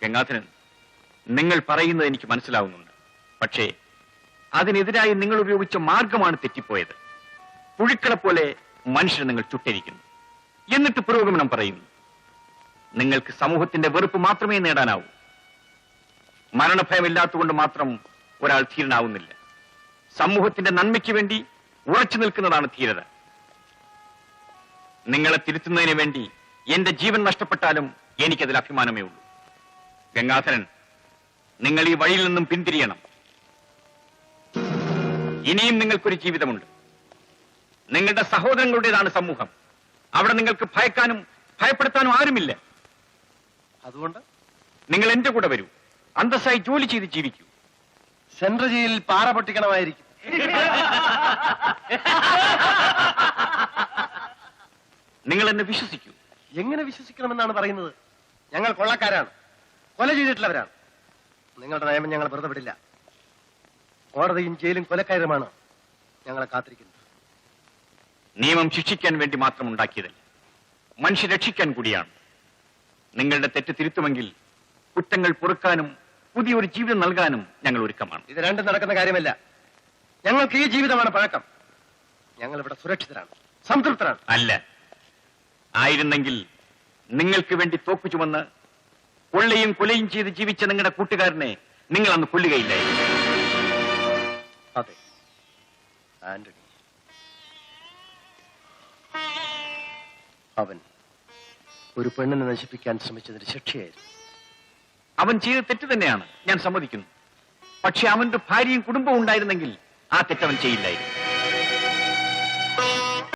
ഗംഗാധരൻ, നിങ്ങൾ പറയുന്നത് എനിക്ക് മനസ്സിലാവുന്നുണ്ട്. പക്ഷേ അതിനെതിരായി നിങ്ങൾ ഉപയോഗിച്ച മാർഗമാണ് തെറ്റിപ്പോയത്. പുഴുക്കളെ പോലെ മനുഷ്യരെ നിങ്ങൾ ചുട്ടരിക്കുന്നു. എന്നിട്ട് പുരോഗമനം പറയുന്നു. നിങ്ങൾക്ക് സമൂഹത്തിന്റെ വെറുപ്പ് മാത്രമേ നേടാനാവൂ. മരണഭയമില്ലാത്തതുകൊണ്ട് മാത്രം ഒരാൾ ധീരനാവുന്നില്ല. സമൂഹത്തിന്റെ നന്മയ്ക്ക് വേണ്ടി ഉറച്ചു നിൽക്കുന്നതാണ് ധീരത. നിങ്ങളെ തിരുത്തുന്നതിന് വേണ്ടി എന്റെ ജീവൻ നഷ്ടപ്പെട്ടാലും എനിക്കതിൽ അഭിമാനമേ ഉള്ളൂ. ഗംഗാധരൻ, നിങ്ങൾ ഈ വഴിയിൽ നിന്നും പിന്തിരിയണം. ഇനിയും നിങ്ങൾക്കൊരു ജീവിതമുണ്ട്. നിങ്ങളുടെ സഹോദരങ്ങളുടേതാണ് സമൂഹം. അവിടെ നിങ്ങൾക്ക് ഭയക്കാനും ഭയപ്പെടുത്താനും ആരുമില്ല. അതുകൊണ്ട് നിങ്ങൾ എന്റെ കൂടെ വരൂ. അന്തസ്സായി ജോലി ചെയ്ത് ജീവിക്കൂ. സെൻട്രൽ ജയിലിൽ പാറ പൊട്ടിക്കണമായിരിക്കും. നിങ്ങൾ എന്നെ വിശ്വസിക്കൂ. എങ്ങനെ വിശ്വസിക്കണമെന്നാണ് പറയുന്നത്? ഞങ്ങൾ കൊള്ളക്കാരാണ്, കൊല ചെയ്തിട്ടുള്ളവരാണ്. നിങ്ങളുടെ നിയമം ഞങ്ങൾ വെറുതെ വിടില്ല. കോടതിയും ജയിലും കൊലക്കാരുമാണ് ഞങ്ങളെ കാത്തിരിക്കുന്നത്. നിയമം ശിക്ഷിക്കാൻ വേണ്ടി മാത്രം ഉണ്ടാക്കിയതല്ല, മനുഷ്യ രക്ഷിക്കാൻ കൂടിയാണ്. നിങ്ങളുടെ തെറ്റ് തിരുത്തുമെങ്കിൽ കുറ്റങ്ങൾ പൊറുക്കാനും പുതിയൊരു ജീവിതം നൽകാനും ഞങ്ങൾ ഒരുക്കമാണ്. ഇത് രണ്ടും നടക്കുന്ന കാര്യമല്ല. ഞങ്ങൾക്ക് ഈ ജീവിതമാണ് പഴക്കം. ഞങ്ങൾ ഇവിടെ സുരക്ഷിതരാണ്, സംതൃപ്തരാണ്. അല്ല, ആയിരുന്നെങ്കിൽ നിങ്ങൾക്ക് വേണ്ടി തോക്കു ചുമന്ന് കൊള്ളയും കൊലയും ചെയ്ത് ജീവിച്ച നിങ്ങളുടെ കൂട്ടുകാരനെ നിങ്ങൾ അന്ന് കൊല്ലുകയില്ലായിരുന്നു. അതെ ആന്റണി, അവൻ ഒരു പെണ്ണിനെ നശിപ്പിക്കാൻ ശ്രമിച്ചതിന് ശിക്ഷയായിരുന്നു. അവൻ ചെയ്ത തെറ്റ് തന്നെയാണ്, ഞാൻ സമ്മതിക്കുന്നു. പക്ഷെ അവന്റെ ഭാര്യയും കുടുംബവും ഉണ്ടായിരുന്നെങ്കിൽ ആ തെറ്റവൻ ചെയ്യില്ലായിരുന്നു.